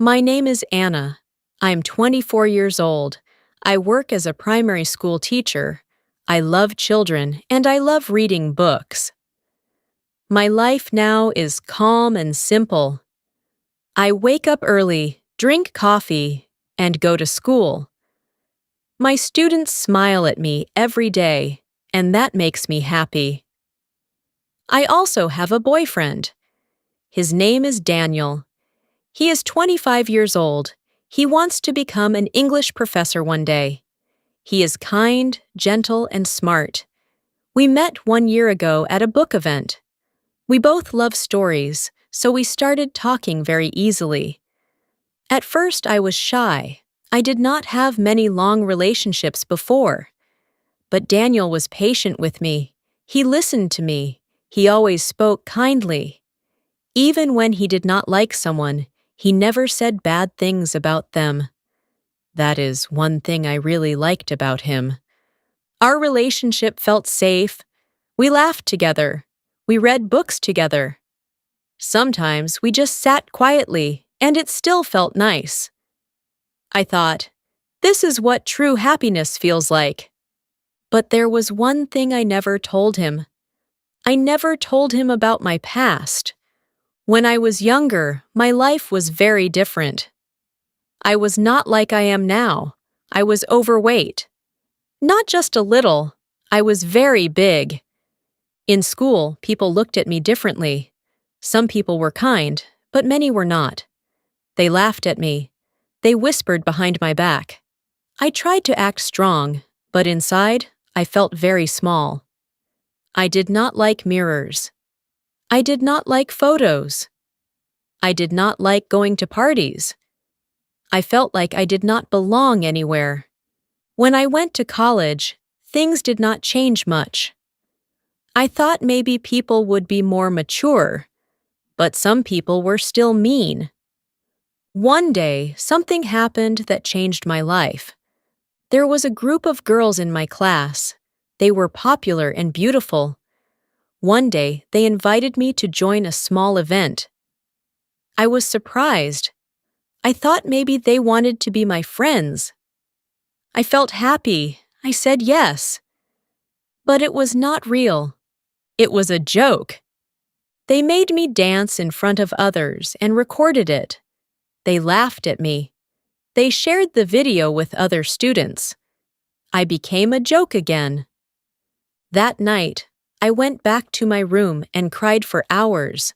My name is Anna. I'm 24 years old. I work as a primary school teacher. I love children and I love reading books. My life now is calm and simple. I wake up early, drink coffee, and go to school. My students smile at me every day, and that makes me happy. I also have a boyfriend. His name is Daniel. He is 25 years old. He wants to become an English professor one day. He is kind, gentle, and smart. We met 1 year ago at a book event. We both love stories, so we started talking very easily. At first, I was shy. I did not have many long relationships before. But Daniel was patient with me. He listened to me. He always spoke kindly. Even when he did not like someone, he never said bad things about them. That is one thing I really liked about him. Our relationship felt safe. We laughed together. We read books together. Sometimes we just sat quietly, and it still felt nice. I thought, this is what true happiness feels like. But there was one thing I never told him. I never told him about my past. When I was younger, my life was very different. I was not like I am now. I was overweight. Not just a little. I was very big. In school, people looked at me differently. Some people were kind, but many were not. They laughed at me. They whispered behind my back. I tried to act strong, but inside, I felt very small. I did not like mirrors. I did not like photos. I did not like going to parties. I felt like I did not belong anywhere. When I went to college, things did not change much. I thought maybe people would be more mature, but some people were still mean. One day, something happened that changed my life. There was a group of girls in my class. They were popular and beautiful. One day, they invited me to join a small event. I was surprised. I thought maybe they wanted to be my friends. I felt happy. I said yes. But it was not real. It was a joke. They made me dance in front of others and recorded it. They laughed at me. They shared the video with other students. I became a joke again. That night, I went back to my room and cried for hours.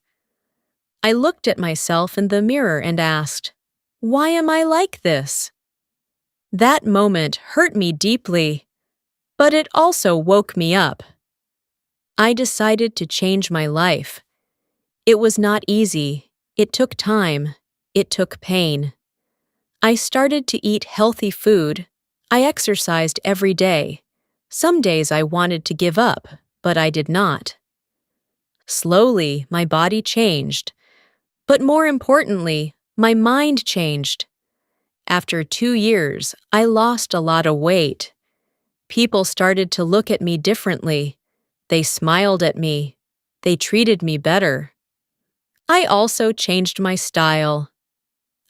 I looked at myself in the mirror and asked, "Why am I like this?" That moment hurt me deeply, but it also woke me up. I decided to change my life. It was not easy. It took time. It took pain. I started to eat healthy food. I exercised every day. Some days I wanted to give up, but I did not. Slowly, my body changed. But more importantly, my mind changed. After 2 years, I lost a lot of weight. People started to look at me differently. They smiled at me. They treated me better. I also changed my style.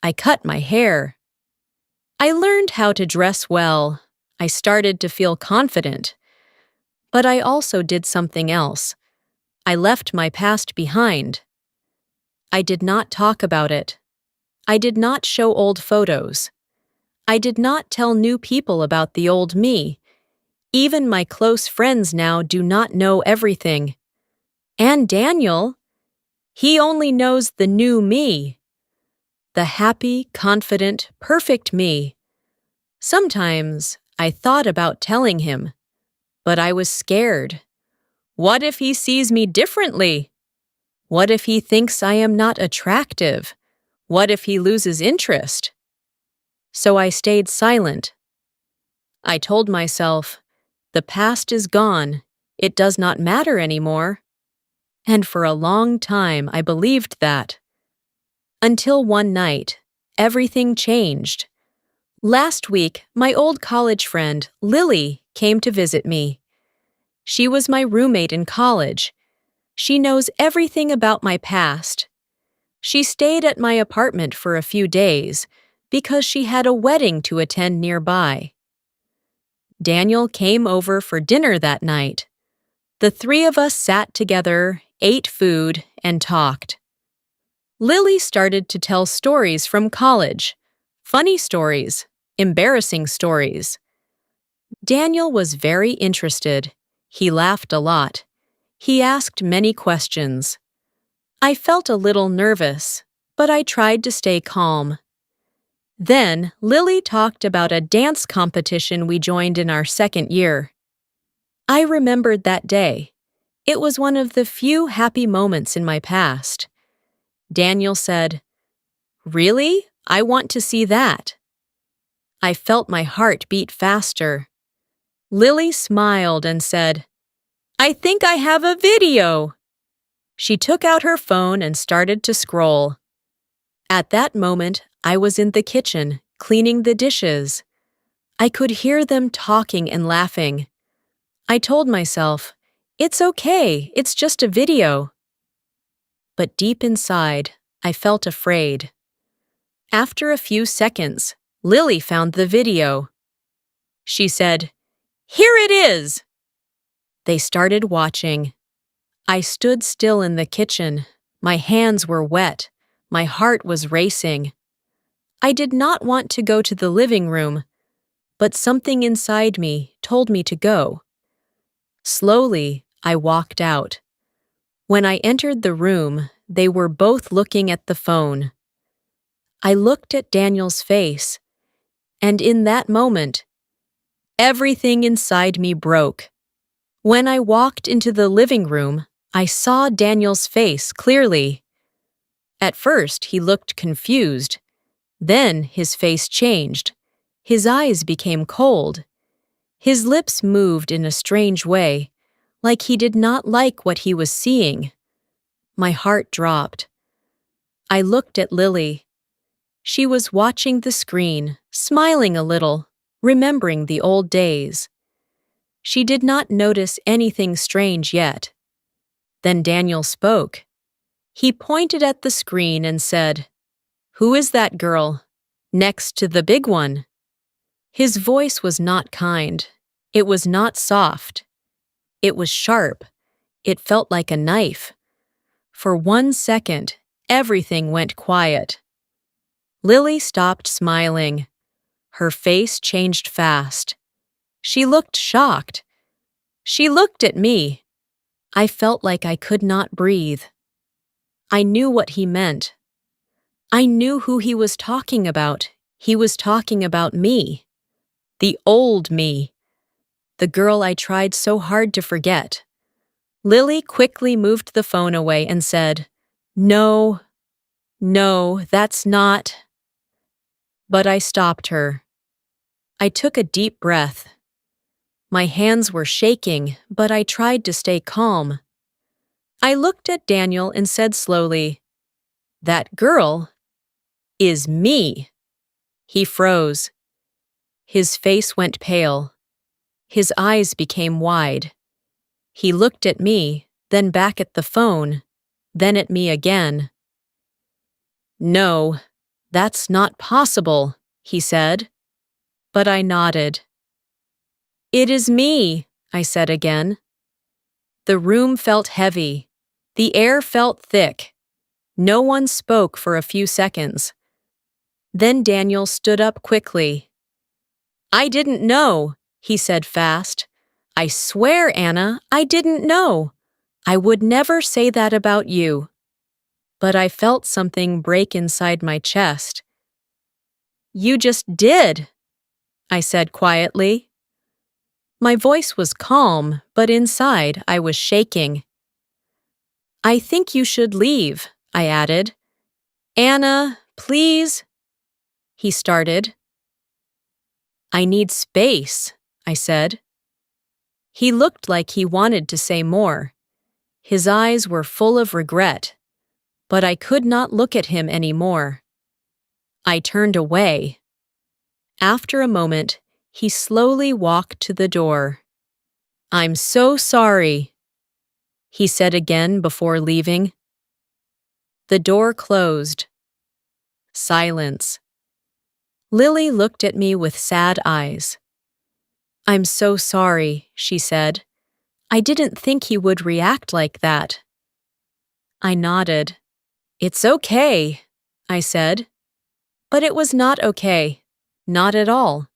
I cut my hair. I learned how to dress well. I started to feel confident. But I also did something else. I left my past behind. I did not talk about it. I did not show old photos. I did not tell new people about the old me. Even my close friends now do not know everything. And Daniel, he only knows the new me. The happy, confident, perfect me. Sometimes I thought about telling him, but I was scared. What if he sees me differently? What if he thinks I am not attractive? What if he loses interest? So I stayed silent. I told myself, the past is gone. It does not matter anymore. And for a long time I believed that. Until one night, everything changed. Last week, my old college friend, Lily, came to visit me. She was my roommate in college. She knows everything about my past. She stayed at my apartment for a few days because she had a wedding to attend nearby. Daniel came over for dinner that night. The three of us sat together, ate food, and talked. Lily started to tell stories from college. Funny stories, embarrassing stories. Daniel was very interested. He laughed a lot. He asked many questions. I felt a little nervous, but I tried to stay calm. Then Lily talked about a dance competition we joined in our second year. I remembered that day. It was one of the few happy moments in my past. Daniel said, "Really? I want to see that." I felt my heart beat faster. Lily smiled and said, "I think I have a video." She took out her phone and started to scroll. At that moment, I was in the kitchen, cleaning the dishes. I could hear them talking and laughing. I told myself, "It's okay, it's just a video." But deep inside, I felt afraid. After a few seconds, Lily found the video. She said, "Here it is!" They started watching. I stood still in the kitchen. My hands were wet. My heart was racing. I did not want to go to the living room, but something inside me told me to go. Slowly, I walked out. When I entered the room, they were both looking at the phone. I looked at Daniel's face, and in that moment, everything inside me broke. When I walked into the living room, I saw Daniel's face clearly. At first, he looked confused. Then his face changed. His eyes became cold. His lips moved in a strange way, like he did not like what he was seeing. My heart dropped. I looked at Lily. She was watching the screen, smiling a little, remembering the old days. She did not notice anything strange yet. Then Daniel spoke. He pointed at the screen and said, "Who is that girl? Next to the big one?" His voice was not kind. It was not soft. It was sharp. It felt like a knife. For 1 second, everything went quiet. Lily stopped smiling. Her face changed fast. She looked shocked. She looked at me. I felt like I could not breathe. I knew what he meant. I knew who he was talking about. He was talking about me. The old me. The girl I tried so hard to forget. Lily quickly moved the phone away and said, "No, that's not." But I stopped her. I took a deep breath. My hands were shaking, but I tried to stay calm. I looked at Daniel and said slowly, "That girl is me." He froze. His face went pale. His eyes became wide. He looked at me, then back at the phone, then at me again. "No, that's not possible," he said. But I nodded. "It is me," I said again. The room felt heavy. The air felt thick. No one spoke for a few seconds. Then Daniel stood up quickly. "I didn't know," he said fast. "I swear, Anna, I didn't know. I would never say that about you." But I felt something break inside my chest. "You just did," I said quietly. My voice was calm, but inside I was shaking. "I think you should leave," I added. "Anna, please," he started. "I need space," I said. He looked like he wanted to say more. His eyes were full of regret, but I could not look at him anymore. I turned away. After a moment, he slowly walked to the door. "I'm so sorry," he said again before leaving. The door closed. Silence. Lily looked at me with sad eyes. "I'm so sorry," she said. "I didn't think he would react like that." I nodded. "It's okay," I said. But it was not okay. Not at all.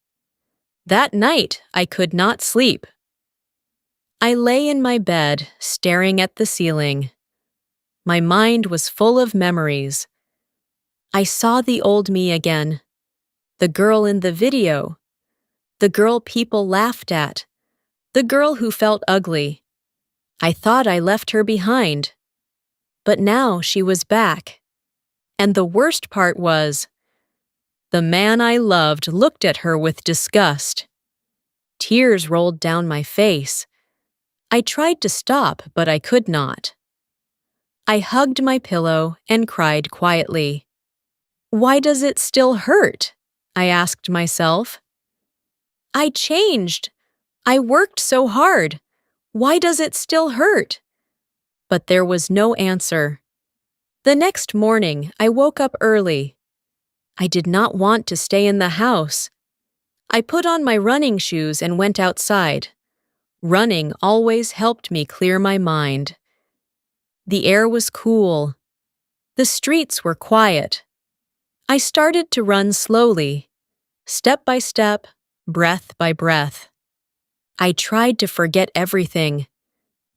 That night, I could not sleep. I lay in my bed, staring at the ceiling. My mind was full of memories. I saw the old me again. The girl in the video. The girl people laughed at. The girl who felt ugly. I thought I left her behind. But now she was back. And the worst part was, the man I loved looked at her with disgust. Tears rolled down my face. I tried to stop, but I could not. I hugged my pillow and cried quietly. Why does it still hurt? I asked myself. I changed. I worked so hard. Why does it still hurt? But there was no answer. The next morning, I woke up early. I did not want to stay in the house. I put on my running shoes and went outside. Running always helped me clear my mind. The air was cool. The streets were quiet. I started to run slowly, step by step, breath by breath. I tried to forget everything,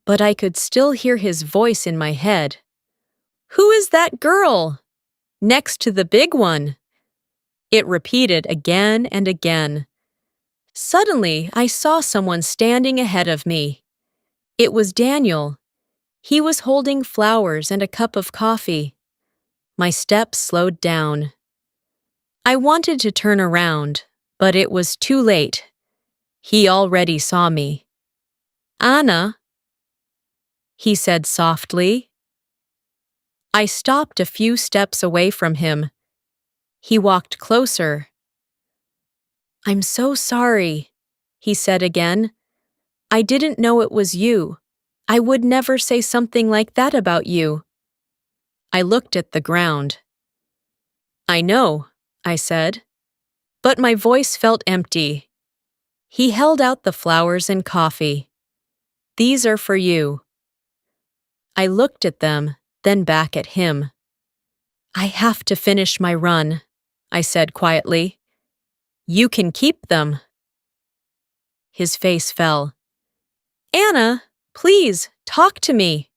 but I could still hear his voice in my head. "Who is that girl? Next to the big one." It repeated again and again. Suddenly, I saw someone standing ahead of me. It was Daniel. He was holding flowers and a cup of coffee. My steps slowed down. I wanted to turn around, but it was too late. He already saw me. "Anna," he said softly. I stopped a few steps away from him. He walked closer. "I'm so sorry," he said again. "I didn't know it was you. I would never say something like that about you." I looked at the ground. "I know," I said, but my voice felt empty. He held out the flowers and coffee. "These are for you." I looked at them, then back at him. "I have to finish my run," I said quietly. "You can keep them." His face fell. "Anna, please, talk to me."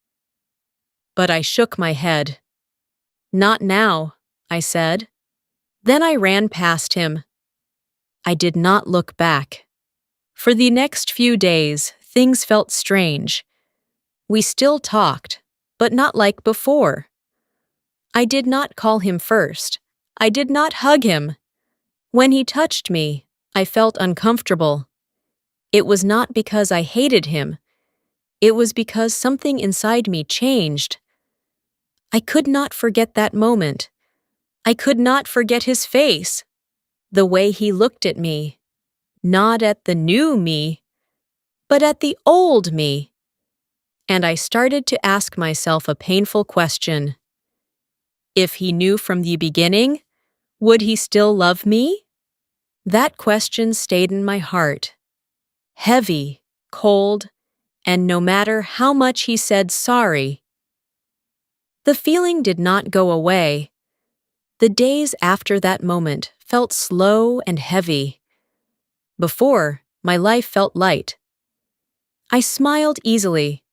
But I shook my head. "Not now," I said. Then I ran past him. I did not look back. For the next few days, things felt strange. We still talked, but not like before. I did not call him first. I did not hug him. When he touched me, I felt uncomfortable. It was not because I hated him. It was because something inside me changed. I could not forget that moment. I could not forget his face, the way he looked at me, not at the new me, but at the old me. And I started to ask myself a painful question. If he knew from the beginning, would he still love me? That question stayed in my heart, heavy, cold, and no matter how much he said sorry, the feeling did not go away. The days after that moment felt slow and heavy. Before, my life felt light. I smiled easily.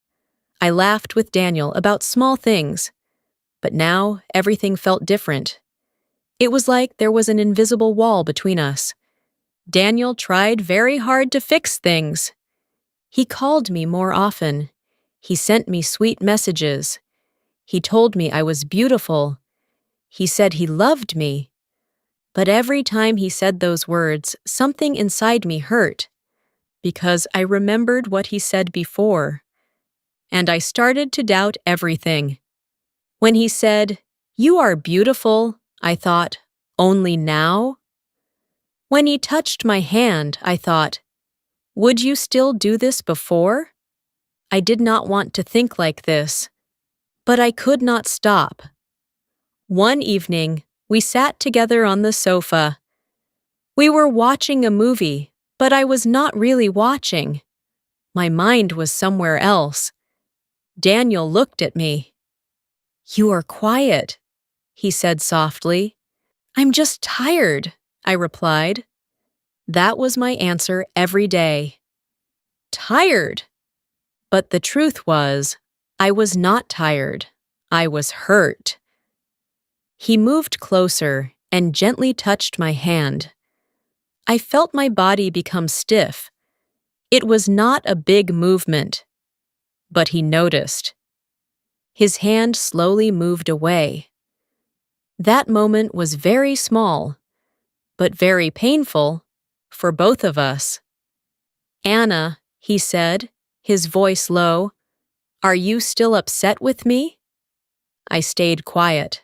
I laughed with Daniel about small things. But now, everything felt different. It was like there was an invisible wall between us. Daniel tried very hard to fix things. He called me more often. He sent me sweet messages. He told me I was beautiful. He said he loved me. But every time he said those words, something inside me hurt, because I remembered what he said before. And I started to doubt everything. When he said, "You are beautiful," I thought, "Only now?" When he touched my hand, I thought, "Would you still do this before?" I did not want to think like this, but I could not stop. One evening, we sat together on the sofa. We were watching a movie, but I was not really watching. My mind was somewhere else. Daniel looked at me. "You are quiet," he said softly. "I'm just tired," I replied. That was my answer every day. Tired. But the truth was, I was not tired. I was hurt. He moved closer and gently touched my hand. I felt my body become stiff. It was not a big movement, but he noticed. His hand slowly moved away. That moment was very small, but very painful for both of us. "Anna," he said, his voice low, "are you still upset with me?" I stayed quiet.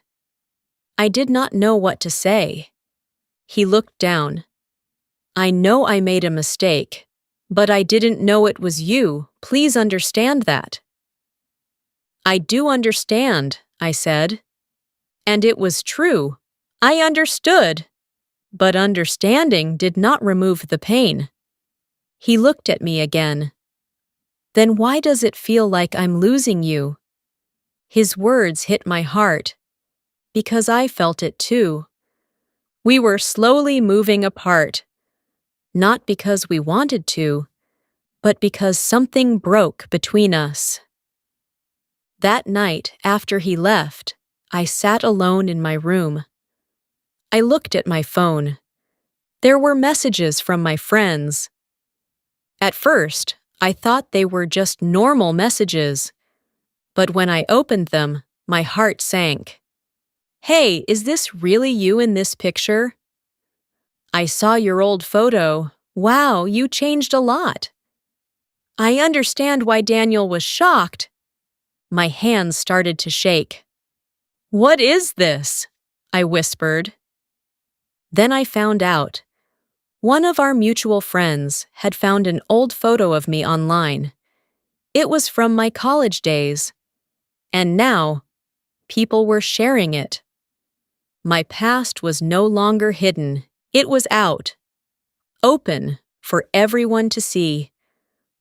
I did not know what to say. He looked down. "I know I made a mistake, but I didn't know it was you. Please understand that." "I do understand," I said. And it was true. I understood. But understanding did not remove the pain. He looked at me again. "Then why does it feel like I'm losing you?" His words hit my heart, because I felt it too. We were slowly moving apart, not because we wanted to, but because something broke between us. That night, after he left, I sat alone in my room. I looked at my phone. There were messages from my friends. At first, I thought they were just normal messages. But when I opened them, my heart sank. "Hey, is this really you in this picture?" "I saw your old photo. Wow, you changed a lot." I understand why Daniel was shocked. My hands started to shake. "What is this?" I whispered. Then I found out. One of our mutual friends had found an old photo of me online. It was from my college days. And now, people were sharing it. My past was no longer hidden. It was out. Open for everyone to see.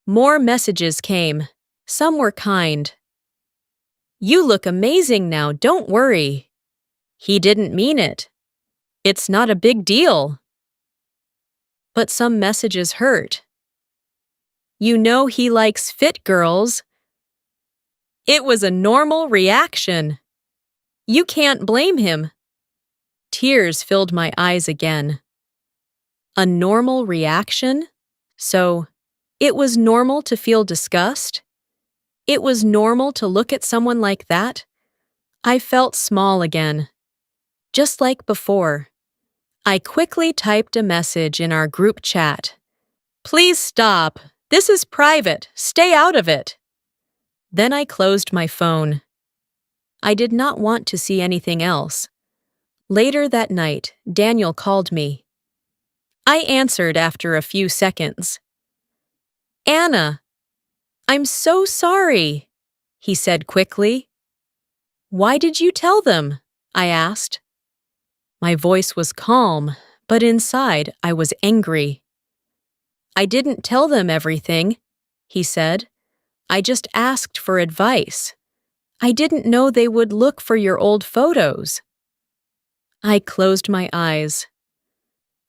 More messages came. Some were kind. "You look amazing now, don't worry." He didn't mean it. "It's not a big deal." But some messages hurt. "You know he likes fit girls." It was a normal reaction. You can't blame him. Tears filled my eyes again. A normal reaction? So, it was normal to feel disgust? It was normal to look at someone like that? I felt small again. Just like before. I quickly typed a message in our group chat. "Please stop. This is private. Stay out of it." Then I closed my phone. I did not want to see anything else. Later that night, Daniel called me. I answered after a few seconds. "Anna, I'm so sorry," he said quickly. "Why did you tell them?" I asked. My voice was calm, but inside I was angry. "I didn't tell them everything," he said. "I just asked for advice. I didn't know they would look for your old photos." I closed my eyes.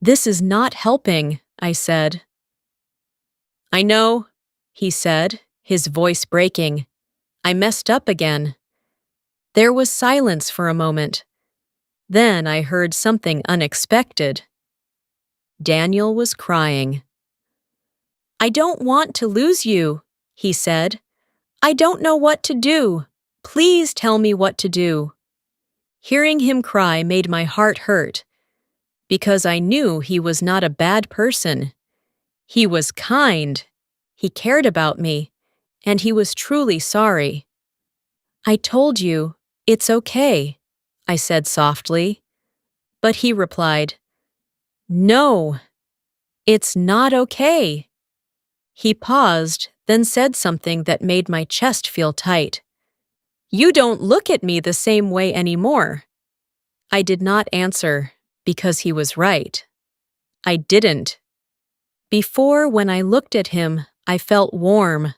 "This is not helping," I said. "I know," he said, his voice breaking. "I messed up again." There was silence for a moment. Then I heard something unexpected. Daniel was crying. "I don't want to lose you," he said. "I don't know what to do. Please tell me what to do." Hearing him cry made my heart hurt, because I knew he was not a bad person. He was kind. He cared about me, and he was truly sorry. "I told you, it's okay," I said softly. But he replied, "No, it's not okay." He paused, then said something that made my chest feel tight. "You don't look at me the same way anymore." I did not answer because he was right. I didn't. Before, when I looked at him, I felt warm.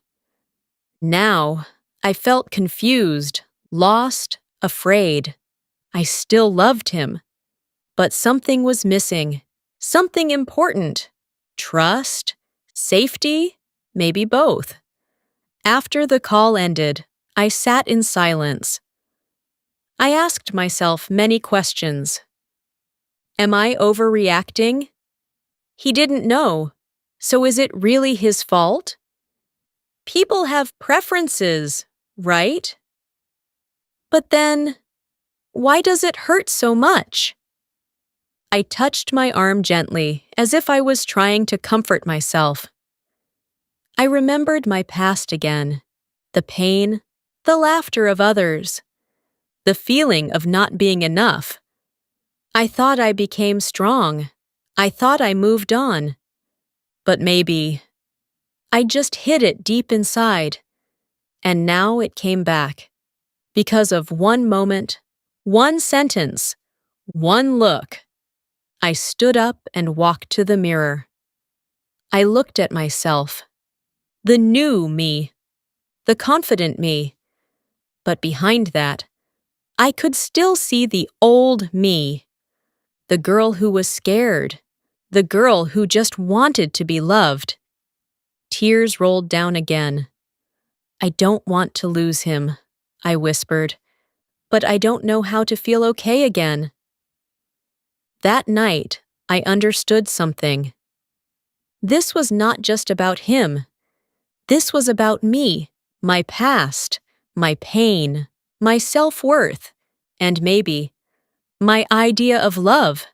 Now, I felt confused, lost, afraid. I still loved him, but something was missing, something important. Trust? Safety? Maybe both. After the call ended, I sat in silence. I asked myself many questions. Am I overreacting? He didn't know, so is it really his fault? People have preferences, right? But then, why does it hurt so much? I touched my arm gently, as if I was trying to comfort myself. I remembered my past again, the pain, the laughter of others, the feeling of not being enough. I thought I became strong. I thought I moved on. But maybe I just hid it deep inside, and now it came back. Because of one moment, one sentence, one look. I stood up and walked to the mirror. I looked at myself. The new me. The confident me. But behind that, I could still see the old me. The girl who was scared. The girl who just wanted to be loved. Tears rolled down again. I don't want to lose him, I whispered, but I don't know how to feel okay again. That night, I understood something. This was not just about him. This was about me, my past, my pain, my self-worth, and maybe my idea of love.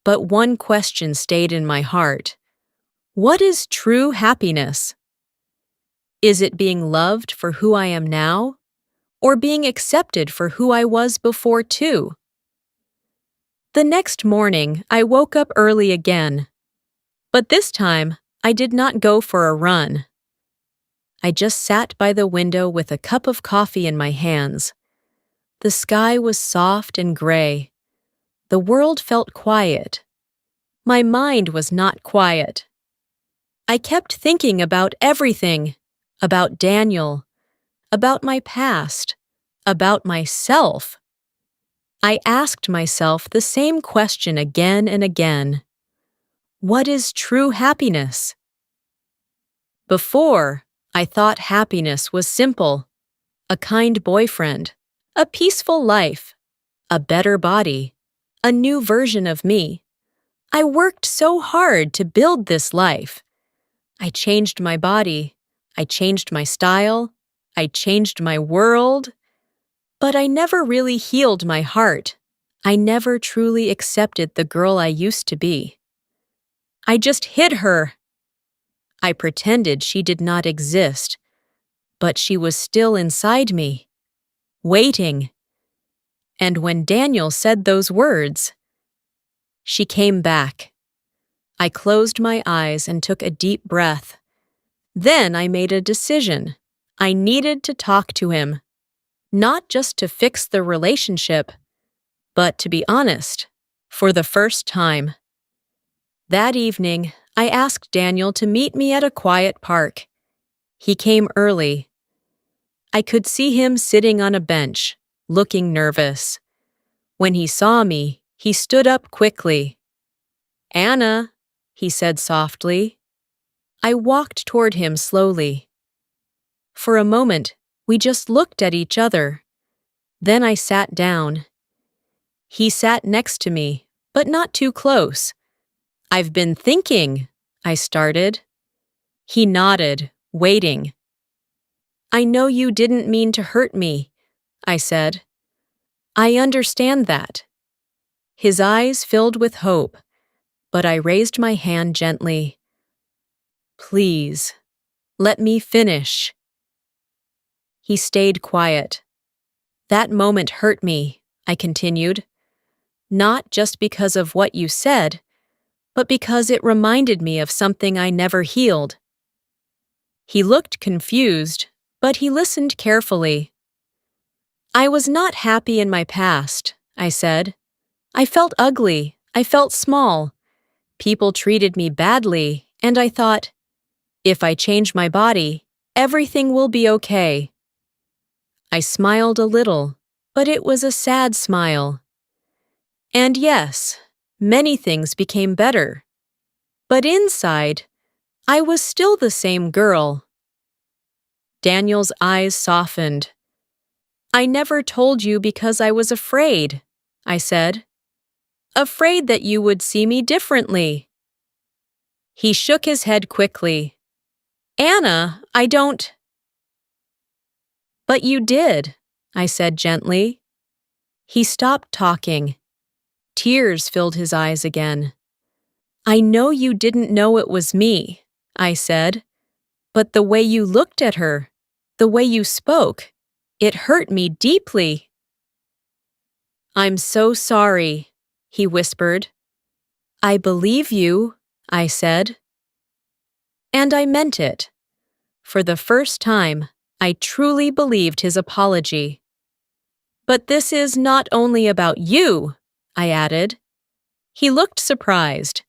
But one question stayed in my heart. What is true happiness? Is it being loved for who I am now, or being accepted for who I was before too? The next morning, I woke up early again. But this time, I did not go for a run. I just sat by the window with a cup of coffee in my hands. The sky was soft and gray. The world felt quiet. My mind was not quiet. I kept thinking about everything, about Daniel, about my past, about myself. I asked myself the same question again and again. What is true happiness? Before, I thought happiness was simple. A kind boyfriend, a peaceful life, a better body, a new version of me. I worked so hard to build this life. I changed my body. I changed my style. I changed my world. But I never really healed my heart. I never truly accepted the girl I used to be. I just hid her. I pretended she did not exist, but she was still inside me, waiting. And when Daniel said those words, she came back. I closed my eyes and took a deep breath. Then I made a decision. I needed to talk to him. Not just to fix the relationship, but to be honest, for the first time. That evening, I asked Daniel to meet me at a quiet park. He came early. I could see him sitting on a bench, looking nervous. When he saw me, he stood up quickly. "Anna," he said softly. I walked toward him slowly. For a moment, we just looked at each other. Then I sat down. He sat next to me, but not too close. "I've been thinking," I started. He nodded, waiting. "I know you didn't mean to hurt me," I said. "I understand that." His eyes filled with hope, but I raised my hand gently. "Please, let me finish." He stayed quiet. "That moment hurt me," I continued. "Not just because of what you said, but because it reminded me of something I never healed." He looked confused, but he listened carefully. "I was not happy in my past," I said. I felt ugly. I felt small. People treated me badly, and I thought, if I change my body, everything will be okay. I smiled a little, but it was a sad smile. And yes, many things became better. But inside, I was still the same girl. Daniel's eyes softened. I never told you because I was afraid, I said. Afraid that you would see me differently. He shook his head quickly. Anna, I don't. But you did, I said gently. He stopped talking. Tears filled his eyes again. I know you didn't know it was me, I said, but the way you looked at her, the way you spoke, it hurt me deeply. I'm so sorry, he whispered. I believe you, I said. And I meant it. For the first time, I truly believed his apology. But this is not only about you, I added. He looked surprised.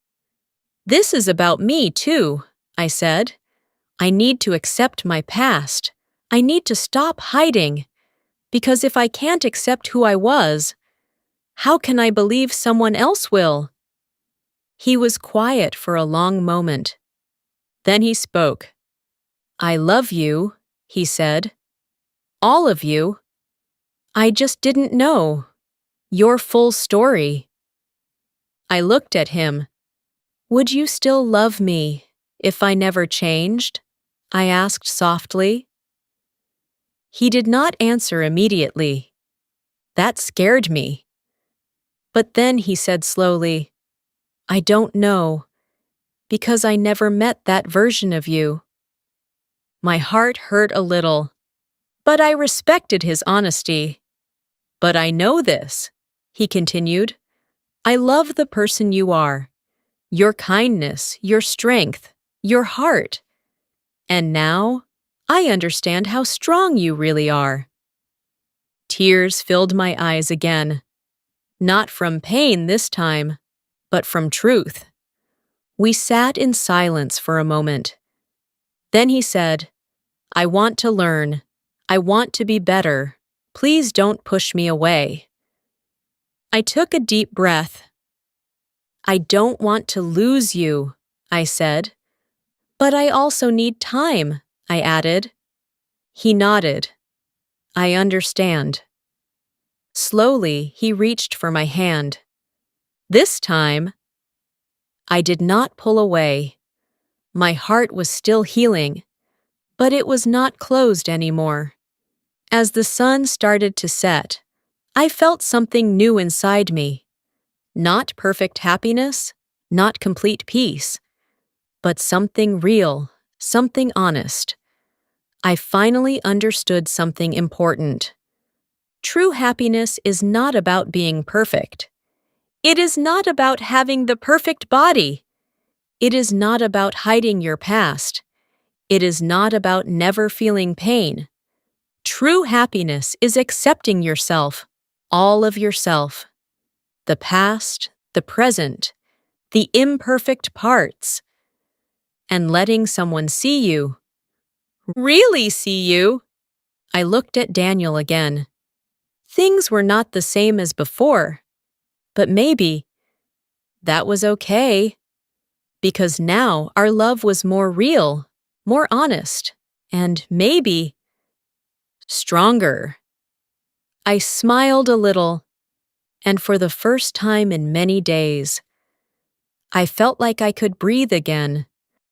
This is about me, too, I said. I need to accept my past. I need to stop hiding. Because if I can't accept who I was, how can I believe someone else will? He was quiet for a long moment. Then he spoke. I love you, he said. All of you. I just didn't know. Your full story. I looked at him. Would you still love me if I never changed? I asked softly. He did not answer immediately. That scared me. But then he said slowly, I don't know, because I never met that version of you. My heart hurt a little, but I respected his honesty. But I know this, he continued. I love the person you are, your kindness, your strength, your heart. And now, I understand how strong you really are. Tears filled my eyes again. Not from pain this time, but from truth. We sat in silence for a moment. Then he said, I want to learn. I want to be better. Please don't push me away. I took a deep breath. I don't want to lose you, I said. But I also need time, I added. He nodded. I understand. Slowly, he reached for my hand. This time, I did not pull away. My heart was still healing, but it was not closed anymore. As the sun started to set, I felt something new inside me. Not perfect happiness, not complete peace, but something real, something honest. I finally understood something important. True happiness is not about being perfect. It is not about having the perfect body. It is not about hiding your past. It is not about never feeling pain. True happiness is accepting yourself, all of yourself. The past, the present, the imperfect parts. And letting someone see you. Really see you. I looked at Daniel again. Things were not the same as before, but maybe that was okay, because now our love was more real, more honest, and maybe stronger. I smiled a little, and for the first time in many days, I felt like I could breathe again.